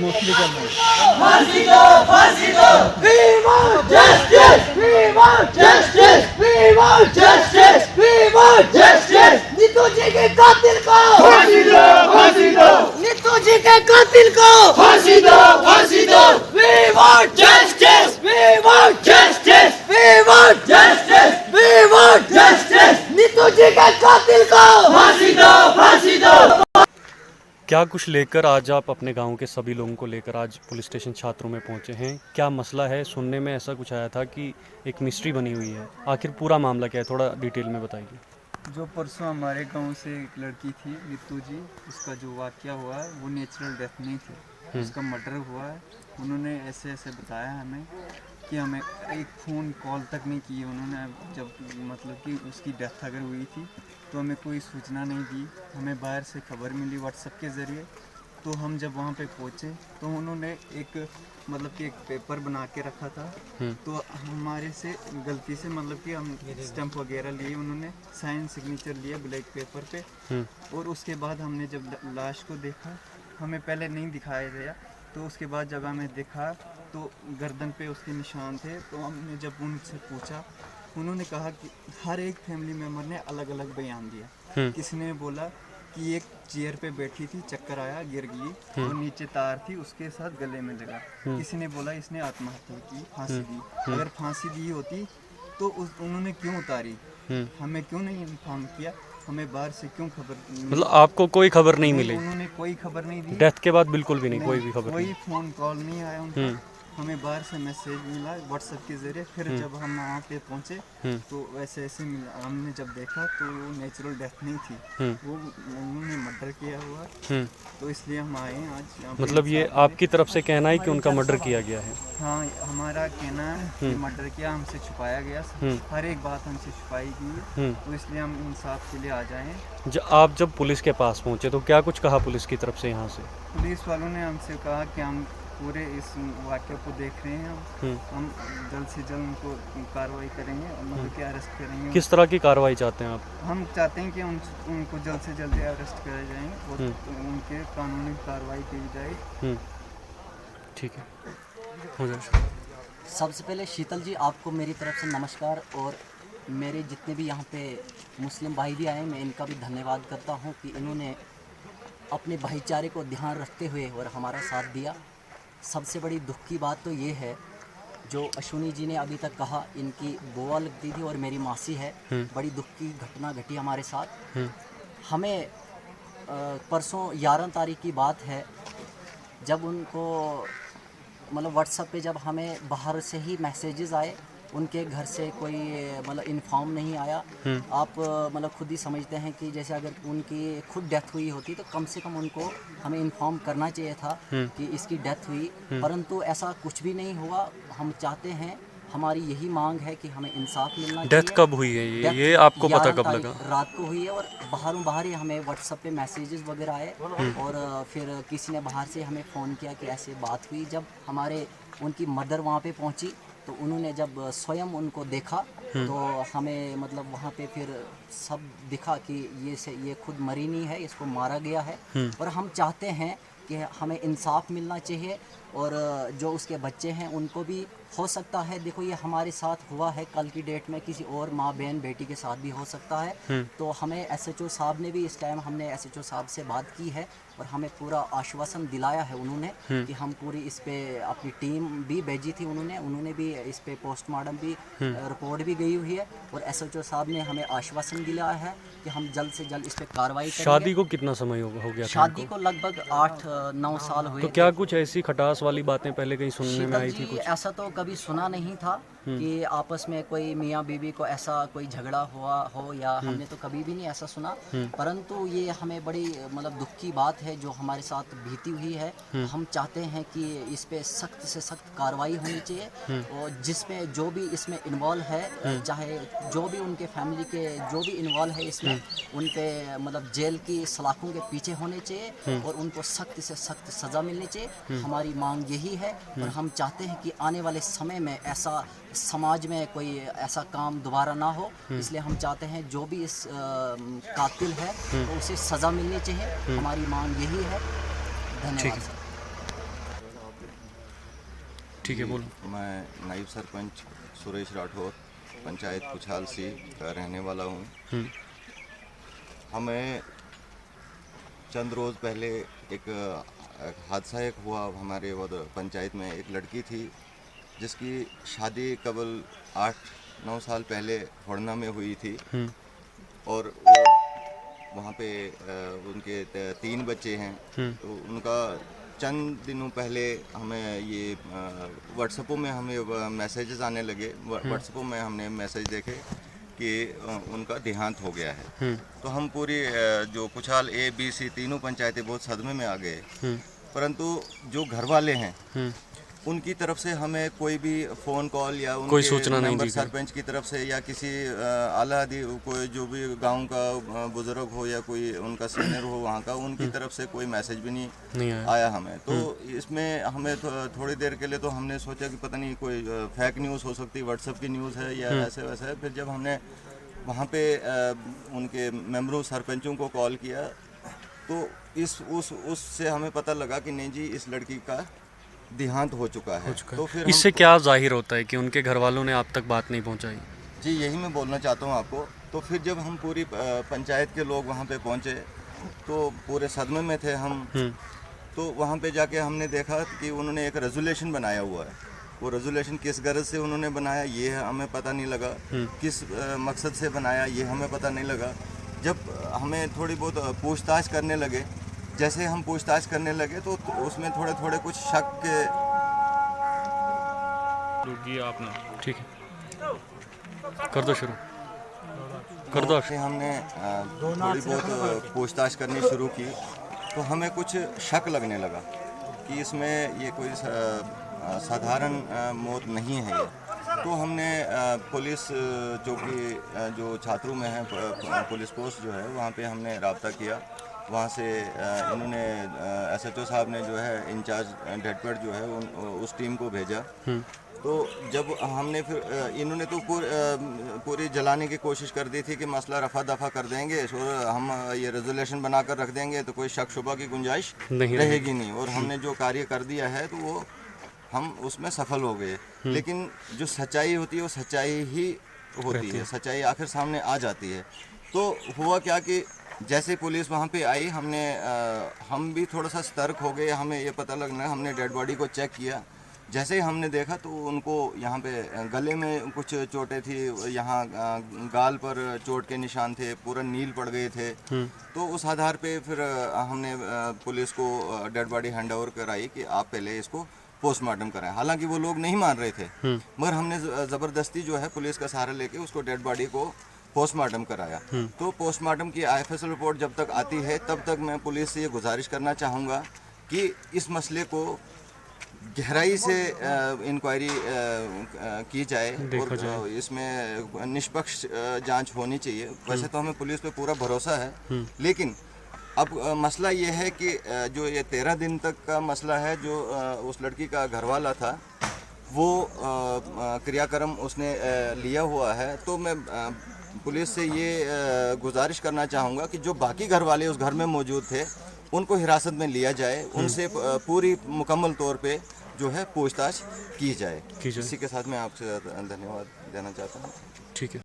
Emotionally करना है। फांसी दो, फांसी दो। We want justice. We want justice. We want justice. We want justice. Neetu जी के कातिल को फांसी दो, फांसी दो। नीतू जी के कातिल को फांसी दो, फांसी दो। We want justice. We want justice. We want justice. We want justice. Neetu जी के कातिल को फांसी दो, फांसी दो। क्या कुछ लेकर आज आप अपने गांव के सभी लोगों को लेकर आज पुलिस स्टेशन छात्रों में पहुंचे हैं? क्या मसला है? सुनने में ऐसा कुछ आया था कि एक मिस्ट्री बनी हुई है, आखिर पूरा मामला क्या है, थोड़ा डिटेल में बताइए। जो परसों हमारे गांव से एक लड़की थी नीतू जी, उसका जो वाकया हुआ है वो नेचुरल डेथ नहीं थी, उसका मर्डर हुआ है। उन्होंने ऐसे ऐसे बताया हमें कि हमें एक फ़ोन कॉल तक नहीं की उन्होंने। जब मतलब कि उसकी डेथ अगर हुई थी तो हमें कोई सूचना नहीं दी, हमें बाहर से खबर मिली व्हाट्सएप के ज़रिए। तो हम जब वहाँ पे पहुँचे तो उन्होंने एक मतलब कि एक पेपर बना के रखा था, तो हमारे से गलती से मतलब कि हम स्टैंप वगैरह लिए, उन्होंने साइन सिग्नेचर लिया ब्लैक पेपर पे। और उसके बाद हमने जब लाश को देखा, हमें पहले नहीं दिखाया गया, तो उसके बाद जब हमें देखा तो गर्दन पे उसके निशान थे। तो हमने जब उनसे पूछा, उन्होंने कहा कि हर एक फैमिली मेम्बर ने अलग अलग बयान दिया। किसी ने बोला कि एक चेयर पे बैठी थी, चक्कर आया, गिर गई और नीचे तार थी, उसके साथ गले में लगा। किसी ने बोला इसने आत्महत्या की, फांसी दी। अगर फांसी दी होती तो उन्होंने क्यों उतारी, हमें क्यों नहीं इन्फॉर्म किया, हमें बाहर से क्यों खबर मतलब आपको कोई खबर नहीं मिली? उन्होंने कोई खबर नहीं दी। डेथ के बाद बिल्कुल भी नहीं, कोई भी खबर कोई नहीं? फ़ोन कॉल नहीं आया उनका। हमें बाहर से मैसेज मिला व्हाट्सएप के ज़रिए। फिर जब हम वहाँ पे पहुँचे तो वैसे ऐसे मिला, हमने जब देखा तो वो नेचुरल डेथ नहीं थी, वो उन्होंने मर्डर किया हुआ। तो इसलिए हम आए हैं आज यहाँ पे। मतलब ये आपकी तरफ से कहना है कि उनका मर्डर किया गया है? हाँ, हमारा कहना है कि मर्डर किया, हमसे छुपाया गया, हर एक बात हमसे छुपाई गई है। तो इसलिए हम इंसाफ के लिए आ जाएं। आप जब पुलिस के पास पहुंचे तो क्या कुछ कहा पुलिस की तरफ से यहाँ से? पुलिस वालों ने हमसे कहा कि हम पूरे इस वाक़े को देख रहे हैं, हम जल्द से जल्द उनको कार्रवाई करेंगे और मतलब कि अरेस्ट करेंगे। किस तरह की कार्रवाई चाहते हैं आप? हम चाहते हैं कि उनको जल्द से जल्द अरेस्ट करे जाएं और उनके कानूनी कार्रवाई की जाए। ठीक है, हो जाए। सबसे पहले शीतल जी, आपको मेरी तरफ से नमस्कार। और मेरे जितने भी यहाँ पे मुस्लिम भाई भी आए, मैं इनका भी धन्यवाद करता हूँ कि इन्होंने अपने भाईचारे को ध्यान रखते हुए और हमारा साथ दिया। सबसे बड़ी दुख की बात तो ये है, जो अश्विनी जी ने अभी तक कहा, इनकी बुआ लगती थी और मेरी मासी है। बड़ी दुख की घटना घटी हमारे साथ। हमें परसों 11 तारीख की बात है, जब उनको मतलब व्हाट्सएप पे जब हमें बाहर से ही मैसेजेस आए, उनके घर से कोई मतलब इन्फॉर्म नहीं आया। आप मतलब खुद ही समझते हैं कि जैसे अगर उनकी खुद डेथ हुई होती तो कम से कम उनको हमें इन्फॉर्म करना चाहिए था कि इसकी डेथ हुई, परंतु ऐसा कुछ भी नहीं हुआ। हम चाहते हैं, हमारी यही मांग है कि हमें इंसाफ मिलना चाहिए। डेथ कब हुई है ये आपको पता कब लगा? रात को हुई है और बाहर ही हमें व्हाट्सएप पे मैसेजेस वगैरह आए और फिर किसी ने बाहर से हमें फ़ोन किया कि ऐसे बात हुई। जब हमारे उनकी मदर वहाँ पे पहुँची तो उन्होंने जब स्वयं उनको देखा तो हमें मतलब वहाँ पे फिर सब दिखा कि ये खुद मरी नहीं है, इसको मारा गया है। और हम चाहते हैं कि हमें इंसाफ मिलना चाहिए और जो उसके बच्चे हैं उनको भी हो सकता है, देखो ये हमारे साथ हुआ है, कल की डेट में किसी और माँ बहन बेटी के साथ भी हो सकता है। तो हमें एसएचओ साहब ने भी, इस टाइम हमने एसएचओ साहब से बात की है और हमें पूरा आश्वासन दिलाया है उन्होंने कि हम पूरी इस पे अपनी टीम भी भेजी थी, उन्होंने भी इस पे पोस्टमार्टम भी रिपोर्ट भी गई हुई है और एसएचओ साहब ने हमें आश्वासन दिलाया है कि हम जल्द से जल्द इस पे कार्रवाई करेंगे। शादी को कितना समय हो गया था? शादी को लगभग 8-9 साल हुए। तो क्या कुछ ऐसी खटास वाली बातें पहले कहीं सुनने में आई थी? कुछ ऐसा तो कभी सुना नहीं था कि आपस में कोई मियाँ बीवी को ऐसा कोई झगड़ा हुआ हो, या हमने तो कभी भी नहीं ऐसा सुना। परंतु ये हमें बड़ी मतलब दुख की बात है जो हमारे साथ बीती हुई है। हम चाहते हैं कि इस पे सख्त से सख्त कार्रवाई होनी चाहिए और जिसमें जो भी इसमें इन्वॉल्व है, चाहे जो भी उनके फैमिली के जो भी इन्वॉल्व है इसमें, उनके मतलब जेल की सलाखों के पीछे होने चाहिए और उनको सख्त से सख्त सज़ा मिलनी चाहिए। हमारी मांग यही है और हम चाहते हैं कि आने वाले समय में ऐसा समाज में कोई ऐसा काम दोबारा ना हो। इसलिए हम चाहते हैं जो भी इस कातिल है तो उसे सज़ा मिलनी चाहिए। हमारी मांग यही है। धन्यवाद। ठीक है, बोलो। मैं नायब सरपंच सुरेश राठौर पंचायत कुछाल सी का रहने वाला हूँ। हमें चंद रोज़ पहले एक हादसा हुआ हमारे पंचायत में। एक लड़की थी जिसकी शादी कबल 8-9 साल पहले होड़ना में हुई थी और वहाँ पे उनके 3 बच्चे हैं। तो उनका चंद दिनों पहले हमें ये व्हाट्सएपों में हमें मैसेजेस आने लगे। व्हाट्सएपों में हमने मैसेज देखे कि उनका देहांत हो गया है। तो हम पूरी जो कुछाल A, B, C तीनों पंचायतें बहुत सदमे में आ गए। परंतु जो घर वाले हैं उनकी तरफ से हमें कोई भी फ़ोन कॉल या उनके कोई सूचना नहीं दी गई। सरपंच की तरफ से या किसी आला कोई जो भी गांव का बुजुर्ग हो या कोई उनका सीनियर हो वहाँ का, उनकी तरफ से कोई मैसेज भी नहीं आया हमें। तो इसमें हमें थोड़ी देर के लिए तो हमने सोचा कि पता नहीं कोई फेक न्यूज़ हो सकती, व्हाट्सएप की न्यूज़ है या ऐसे वैसे है। फिर जब हमने वहाँ पे उनके मेंबरों सरपंचों को कॉल किया तो उससे हमें पता लगा कि नहीं जी, इस लड़की का देहांत हो चुका है। तो फिर इससे क्या जाहिर होता है कि उनके घर वालों ने आप तक बात नहीं पहुंचाई? जी, यही मैं बोलना चाहता हूँ आपको। तो फिर जब हम पूरी पंचायत के लोग वहाँ पे पहुँचे तो पूरे सदमे में थे हम। तो वहाँ पे जाके हमने देखा कि उन्होंने एक रेजोल्यूशन बनाया हुआ है। वो रेजोल्यूशन किस गर्ज से उन्होंने बनाया ये हमें पता नहीं लगा, किस मकसद से बनाया ये हमें पता नहीं लगा। जब हमें थोड़ी बहुत पूछताछ करने लगे, जैसे हम पूछताछ करने लगे तो उसमें थोड़े कुछ शक के आपने। ठीक है, कर दो शुरू, कर दो। से हमने थोड़ी बहुत पूछताछ करनी शुरू की तो हमें कुछ शक लगने लगा कि इसमें ये कोई साधारण मौत नहीं है ये। तो हमने पुलिस चौकी जो छात्रों में है, पुलिस पोस्ट जो है वहाँ पे हमने रब्ता किया। वहाँ से इन्होंने SHO साहब ने जो है इंचार्ज डेडपेड जो है उस टीम को भेजा। तो जब हमने फिर इन्होंने तो पूरी जलाने की कोशिश कर दी थी कि मसला रफा दफा कर देंगे और हम ये रेजोल्यूशन बनाकर रख देंगे तो कोई शक शुबा की गुंजाइश रहेगी नहीं। और हमने जो कार्य कर दिया है तो वो हम उसमें सफल हो गए। लेकिन जो सच्चाई होती है वो सच्चाई ही होती है, सच्चाई आखिर सामने आ जाती है। तो हुआ क्या कि जैसे पुलिस वहाँ पे आई हम भी थोड़ा सा सतर्क हो गए। हमें ये पता लगना, हमने डेड बॉडी को चेक किया। जैसे ही हमने देखा तो उनको यहाँ पे गले में कुछ चोटें थी, यहाँ गाल पर चोट के निशान थे, पूरा नील पड़ गए थे। तो उस आधार पे फिर हमने पुलिस को डेड बॉडी हैंड ओवर कराई कि आप पहले इसको पोस्टमार्टम कराएं। हालांकि वो लोग नहीं मान रहे थे, मगर हमने ज़बरदस्ती जो है पुलिस का सहारा लेके उसको डेड बॉडी को पोस्टमार्टम कराया। तो पोस्टमार्टम की IFS रिपोर्ट जब तक आती है तब तक मैं पुलिस से ये गुजारिश करना चाहूँगा कि इस मसले को गहराई से इंक्वायरी की जाए और इसमें निष्पक्ष जांच होनी चाहिए। वैसे तो हमें पुलिस पे पूरा भरोसा है, लेकिन अब मसला ये है कि जो ये 13 दिन तक का मसला है, जो उस लड़की का घरवाला था वो क्रियाक्रम उसने लिया हुआ है। तो मैं पुलिस से ये गुजारिश करना चाहूँगा कि जो बाकी घर वाले उस घर में मौजूद थे उनको हिरासत में लिया जाए, उनसे पूरी मुकम्मल तौर पे जो है पूछताछ की जाए। इसी के साथ मैं आपसे धन्यवाद देना चाहता हूँ। ठीक है।